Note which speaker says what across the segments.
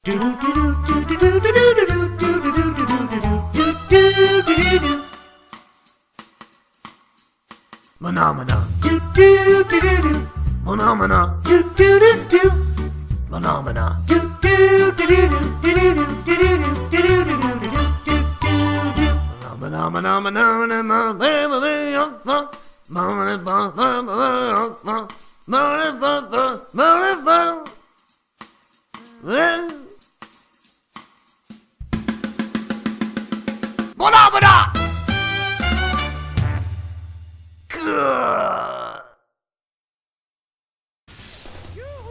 Speaker 1: Phenomena. Phenomena. Phenomena.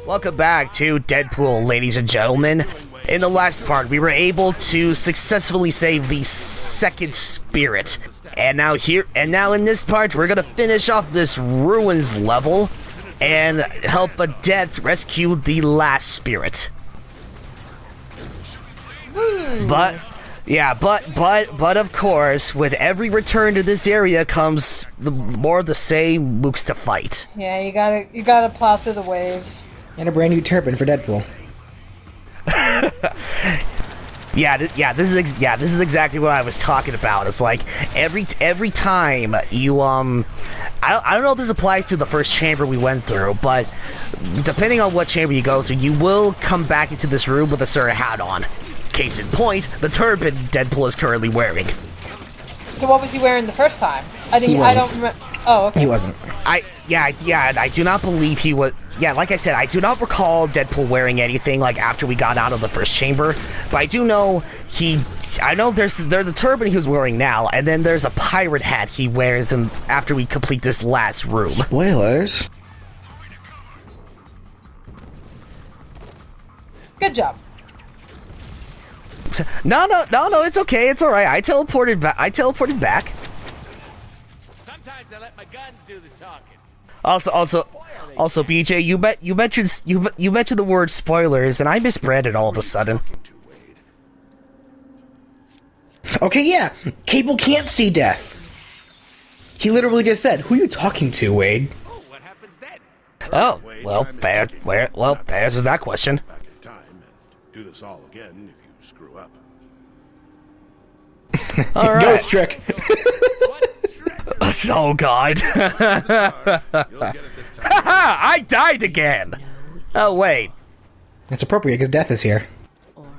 Speaker 1: Welcome back to Deadpool, ladies and gentlemen. In the last part, we were able to successfully save the second spirit. And now in this part, we're gonna finish off this ruins level and help a Death rescue the last spirit. But of course, with every return to this area comes more of the same mooks to fight.
Speaker 2: Yeah, you gotta plow through the waves.
Speaker 3: And a brand new turban for Deadpool.
Speaker 1: This is exactly what I was talking about. It's like every time you I don't know if this applies to the first chamber we went through, but depending on what chamber you go through, you will come back into this room with a certain hat on. Case in point, the turban Deadpool is currently wearing.
Speaker 2: So what was he wearing the first time? I don't remember. Oh, okay.
Speaker 3: He wasn't. I
Speaker 1: do not believe he was. Yeah, like I said, I do not recall Deadpool wearing anything like after we got out of the first chamber, but I do know there's the turban he was wearing now, and then there's a pirate hat he wears after we complete this last room.
Speaker 3: Spoilers.
Speaker 2: Good job.
Speaker 1: No, it's okay, it's alright. I teleported back.
Speaker 4: Sometimes I let my guns do the talking.
Speaker 1: Also, BJ, you mentioned the word spoilers, and I misread it all of a sudden.
Speaker 3: Okay, yeah. Cable can't see death. He literally just said, "Who are you talking to, Wade?"
Speaker 4: Oh, what happens then?
Speaker 1: Oh, well, that answers that question.
Speaker 5: Back in time and do this all again if you screw up.
Speaker 1: All right.
Speaker 3: Ghost trick.
Speaker 1: Oh God! I died again. Oh wait.
Speaker 3: That's appropriate because death is here.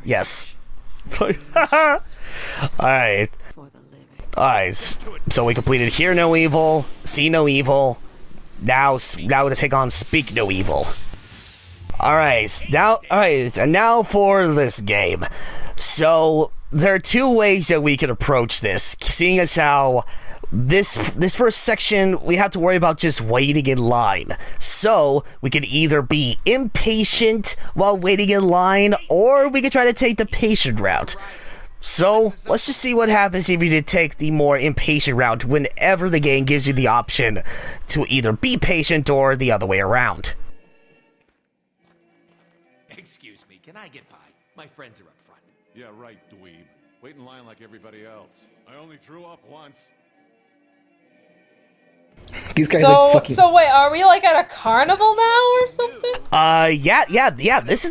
Speaker 1: Yes. Alright. So we completed Hear No Evil, See No Evil. Now to take on Speak No Evil. Alright, and now for this game. So there are two ways that we can approach this, seeing as how this first section, we have to worry about just waiting in line. So, we can either be impatient while waiting in line, or we can try to take the patient route. So, let's just see what happens if you take the more impatient route whenever the game gives you the option to either be patient or the other way around.
Speaker 4: Excuse me, can I get by? My friends are up front.
Speaker 5: Yeah, right, dweeb. Wait in line like everybody else. I only threw up once.
Speaker 3: These guys are fucking.
Speaker 2: So wait, are we like at a carnival now or something?
Speaker 1: This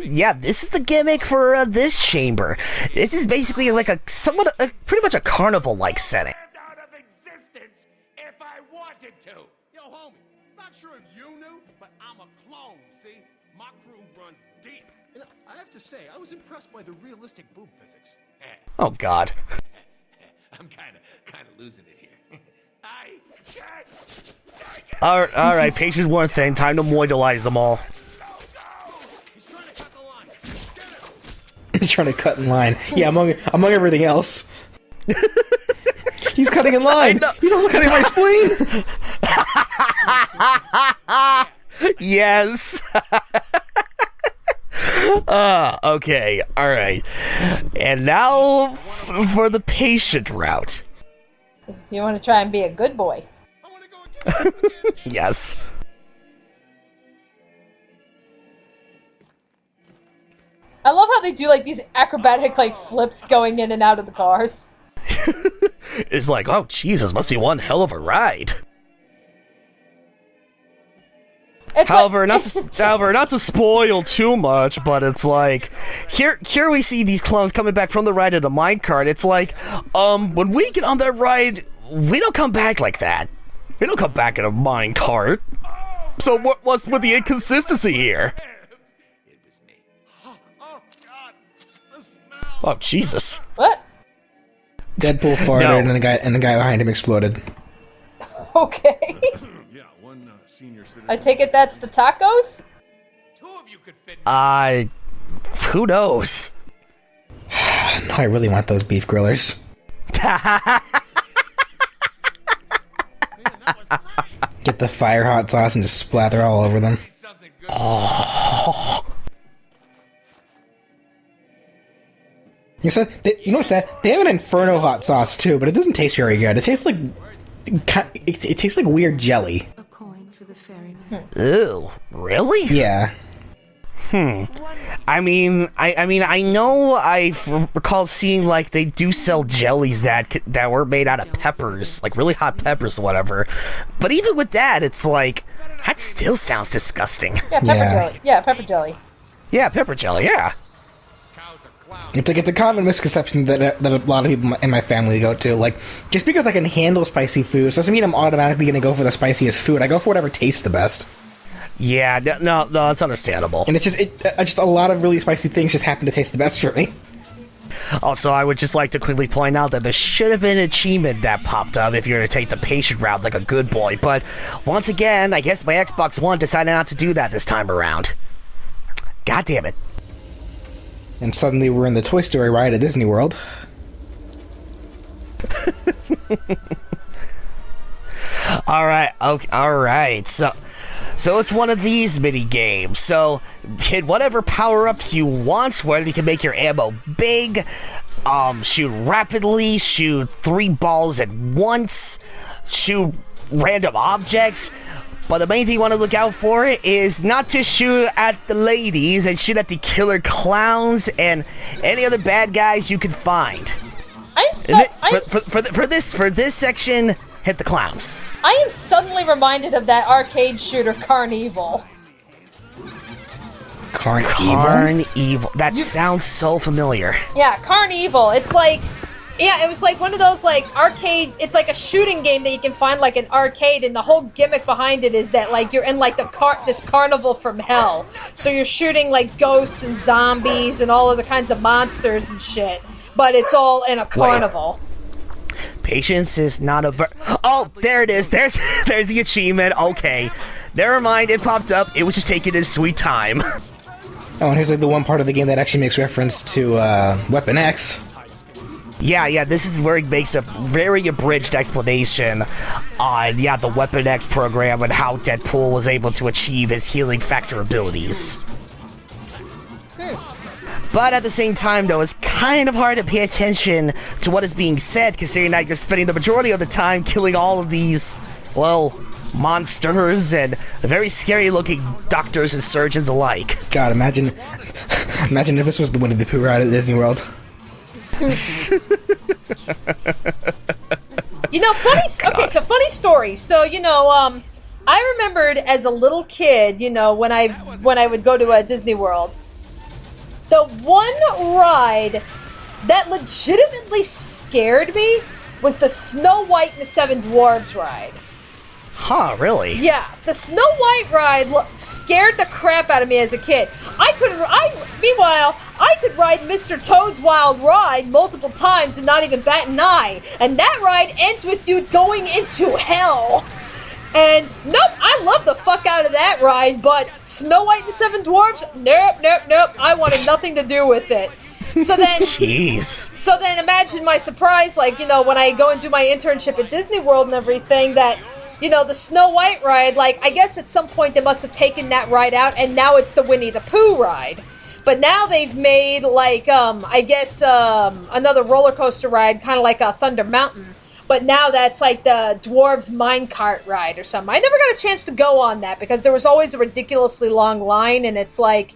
Speaker 1: is the gimmick for this chamber. This is basically like pretty much a carnival-like setting.
Speaker 4: Out of existence if I wanted to.
Speaker 5: Yo, homie, not sure if you knew, but I'm a clone, see? My crew runs deep. And I have to say, I was impressed by the realistic boob physics.
Speaker 1: Oh God.
Speaker 4: I'm kind of losing it here. I can't take it.
Speaker 1: All right, patience one thing. Time to moidalize them all.
Speaker 5: He's trying to cut the line. Get him!
Speaker 3: He's trying to cut in line. Yeah, among everything else. He's cutting in line. He's also cutting my spleen.
Speaker 1: Yes. Okay, alright. And now for the patient route.
Speaker 2: You want to try and be a good boy.
Speaker 5: I want to go again.
Speaker 1: Yes.
Speaker 2: I love how they do like these acrobatic like flips going in and out of the cars.
Speaker 1: It's like, oh Jesus, must be one hell of a ride.
Speaker 2: It's
Speaker 1: However,
Speaker 2: like,
Speaker 1: not to spoil too much, but it's like here we see these clones coming back from the ride in a minecart. It's like, when we get on that ride, we don't come back like that. We don't come back in a minecart. So what's with the inconsistency here?
Speaker 4: It was me.
Speaker 5: Oh God, the smell.
Speaker 1: Oh Jesus!
Speaker 2: what?
Speaker 3: Deadpool farted,
Speaker 1: No.
Speaker 3: and the guy behind him exploded.
Speaker 2: Okay.
Speaker 5: Yeah, one senior citizen.
Speaker 2: I take it that's the tacos?
Speaker 4: Two of you could fit.
Speaker 1: Who knows?
Speaker 3: No, I really want those beef grillers. Get the fire hot sauce and just splather all over them.
Speaker 4: Something good.
Speaker 3: You know what's that? They have an Inferno hot sauce too, but it doesn't taste very good. It tastes like it tastes like weird jelly.
Speaker 6: A coin for the ferryman.
Speaker 1: Ew, really?
Speaker 3: Yeah.
Speaker 1: I mean, I know I recall seeing like they do sell jellies that were made out of peppers, like really hot peppers or whatever. But even with that, it's like that still sounds disgusting.
Speaker 2: Yeah, pepper
Speaker 3: Yeah.
Speaker 2: jelly. Yeah, pepper jelly.
Speaker 1: Yeah, pepper jelly. Yeah.
Speaker 3: It's like it's a common misconception that a lot of people in my family go to. Like, just because I can handle spicy foods doesn't mean I'm automatically going to go for the spiciest food. I go for whatever tastes the best.
Speaker 1: Yeah, no, that's understandable.
Speaker 3: And it's just a lot of really spicy things just happen to taste the best for me.
Speaker 1: Also, I would just like to quickly point out that there should have been an achievement that popped up if you're going to take the patient route like a good boy. But once again, I guess my Xbox One decided not to do that this time around. God damn it.
Speaker 3: And suddenly we're in the Toy Story ride at Disney World.
Speaker 1: Alright, so it's one of these mini games. So hit whatever power-ups you want, whether you can make your ammo big, shoot rapidly, shoot 3 balls at once, shoot random objects. But the main thing you want to look out for is not to shoot at the ladies and shoot at the killer clowns and any other bad guys you can find. For this section, hit the clowns.
Speaker 2: I am suddenly reminded of that arcade shooter Carnival.
Speaker 1: Carnival. That sounds so familiar.
Speaker 2: Yeah, Carnival. It's like, yeah, it was like one of those like arcade. It's like a shooting game that you can find like an arcade, and the whole gimmick behind it is that like you're in like this carnival from hell. So you're shooting like ghosts and zombies and all other kinds of monsters and shit. But it's all in a carnival.
Speaker 1: Patience is not a oh, there it is. There's the achievement. Okay. Never mind, it popped up. It was just taking its sweet time.
Speaker 3: Oh, and here's like the one part of the game that actually makes reference to Weapon X.
Speaker 1: Yeah, this is where it makes a very abridged explanation on, the Weapon X program and how Deadpool was able to achieve his healing factor abilities. But at the same time, though, it's kind of hard to pay attention to what is being said, considering that you're spending the majority of the time killing all of these, well, monsters and very scary-looking doctors and surgeons alike.
Speaker 3: God, imagine if this was the Winnie the Pooh ride at Disney World.
Speaker 2: You know, funny story. So, I remembered as a little kid, when I would go to a Disney World, the one ride that legitimately scared me was the Snow White and the Seven Dwarfs ride.
Speaker 1: Huh, really?
Speaker 2: Yeah, the Snow White ride scared the crap out of me as a kid. Meanwhile, I could ride Mr. Toad's Wild Ride multiple times and not even bat an eye. And that ride ends with you going into hell. And nope, I love the fuck out of that ride, but Snow White and the Seven Dwarfs, nope. I wanted nothing to do with it. So then,
Speaker 1: jeez.
Speaker 2: So then imagine my surprise, like, when I go and do my internship at Disney World and everything, that, the Snow White ride, like, I guess at some point they must have taken that ride out, and now it's the Winnie the Pooh ride. But now they've made, like, another roller coaster ride, kind of like a Thunder Mountain. But now that's like the Dwarves Minecart ride or something. I never got a chance to go on that because there was always a ridiculously long line, and it's like,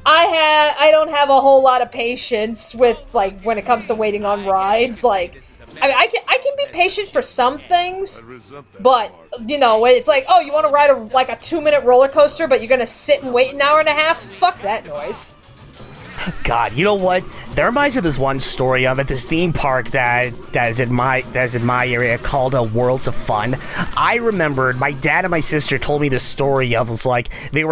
Speaker 2: I don't have a whole lot of patience with, like, when it comes to waiting on rides. Like, I mean, I can be patient for some things, but you know, it's like, oh, you want to ride a 2-minute roller coaster, but you're gonna sit and wait an hour and a half? Fuck that noise.
Speaker 1: God, you know what? That reminds me of this one story at this theme park that is in my area called Worlds of Fun. I remembered my dad and my sister told me this story of, was like, they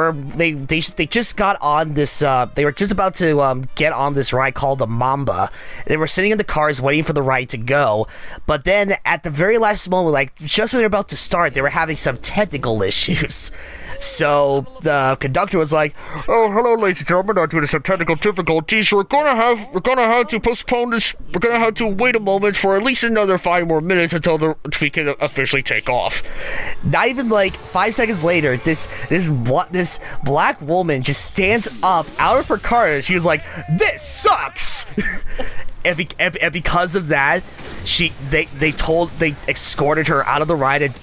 Speaker 1: just got on this they were just about to get on this ride called the Mamba. They were sitting in the cars waiting for the ride to go, but then at the very last moment, like just when they were about to start, they were having some technical issues. So the conductor was like, "Oh, hello, ladies and gentlemen. Due to some technical difficulties, we're gonna have to postpone this. We're gonna have to wait a moment for at least another 5 more minutes until we can officially take off." Not even like 5 seconds later, this black woman just stands up out of her car and she was like, "This sucks." And because of that, they escorted her out of the ride and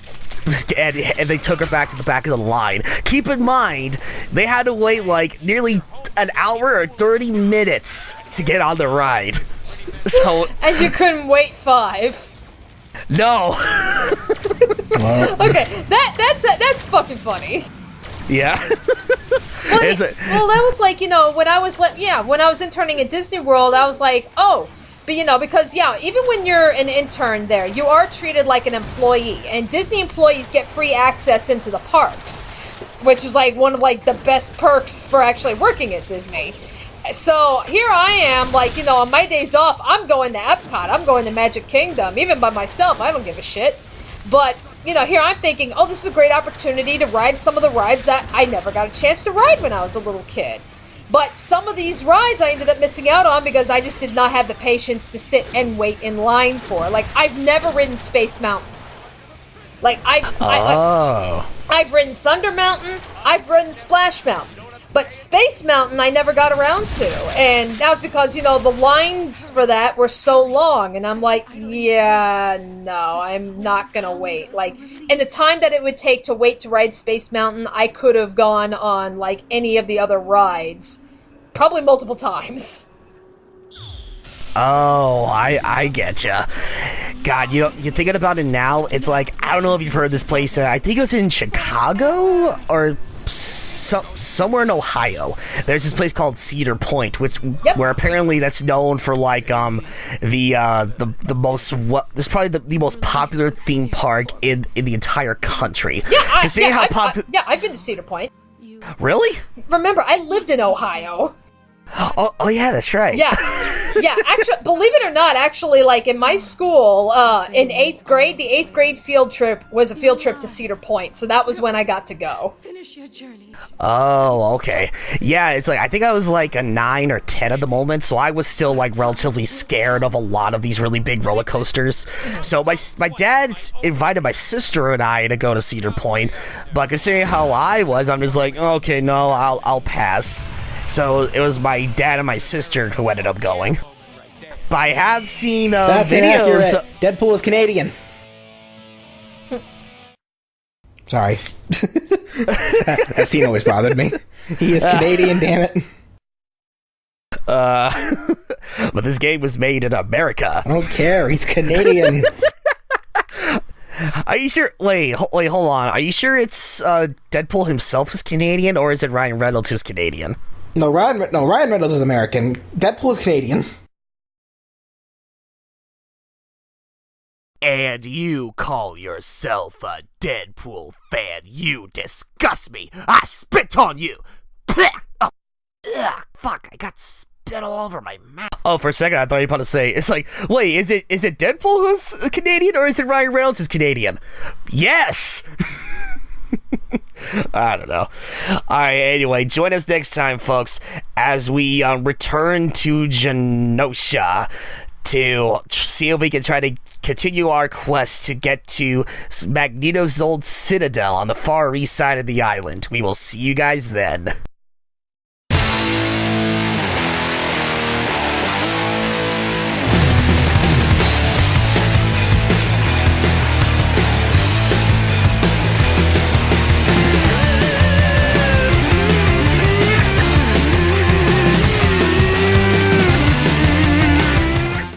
Speaker 1: they took her back to the back of the line. Keep in mind, they had to wait like nearly an hour or 30 minutes to get on the ride. So
Speaker 2: and you couldn't wait 5.
Speaker 1: No.
Speaker 2: Okay, that's fucking funny.
Speaker 1: Yeah.
Speaker 2: Well, that was like, you know, when I was interning at Disney World, I was like, oh. But, you know, because, yeah, even when you're an intern there, you are treated like an employee. And Disney employees get free access into the parks, which is, like, one of, like, the best perks for actually working at Disney. So here I am, like, you know, on my days off, I'm going to Epcot. I'm going to Magic Kingdom. Even by myself, I don't give a shit. But, you know, here I'm thinking, oh, this is a great opportunity to ride some of the rides that I never got a chance to ride when I was a little kid. But some of these rides I ended up missing out on because I just did not have the patience to sit and wait in line for. Like, I've never ridden Space Mountain. Like, I've ridden Thunder Mountain, I've ridden Splash Mountain. But Space Mountain I never got around to. And that was because, you know, the lines for that were so long. And I'm like, yeah, no, I'm not gonna wait. Like, and the time that it would take to wait to ride Space Mountain, I could have gone on, like, any of the other rides. Probably multiple times.
Speaker 1: Oh, I getcha. God, you know, you're thinking about it now, it's like, I don't know if you've heard of this place. I think it was in Chicago or somewhere in Ohio. There's this place called Cedar Point, where apparently that's known for like the most this is probably the most popular theme park in the entire country.
Speaker 2: Yeah, I've been to Cedar Point.
Speaker 1: Really?
Speaker 2: Remember, I lived in Ohio.
Speaker 1: Oh yeah, that's right.
Speaker 2: Yeah. Actually, believe it or not, actually, like in my school, in 8th grade, the 8th grade field trip was a field trip to Cedar Point, so that was when I got to go.
Speaker 6: Finish your journey.
Speaker 1: Oh, okay. Yeah, it's like, I think I was like a 9 or 10 at the moment, so I was still like relatively scared of a lot of these really big roller coasters. So my dad invited my sister and I to go to Cedar Point, but considering how I was, I'm just like, okay, no, I'll pass. So it was my dad and my sister who ended up going. But I have seen
Speaker 3: That's
Speaker 1: videos.
Speaker 3: Inaccurate. Deadpool is Canadian. Sorry. That scene always bothered me. He is Canadian, damn it.
Speaker 1: But this game was made in America.
Speaker 3: I don't care. He's Canadian.
Speaker 1: Are you sure? Wait, hold on. Are you sure it's Deadpool himself is Canadian, or is it Ryan Reynolds who's Canadian?
Speaker 3: No, Ryan Reynolds is American. Deadpool is Canadian.
Speaker 1: And you call yourself a Deadpool fan? You disgust me! I spit on you! Oh, ugh, fuck, I got spit all over my mouth. Oh, for a second I thought you were about to say, it's like, wait, is it Deadpool who's Canadian, or is it Ryan Reynolds who's Canadian? Yes! I don't know. Alright, anyway, join us next time, folks, as we return to Genosha to see if we can try to continue our quest to get to Magneto's old citadel on the far east side of the island. We will see you guys then.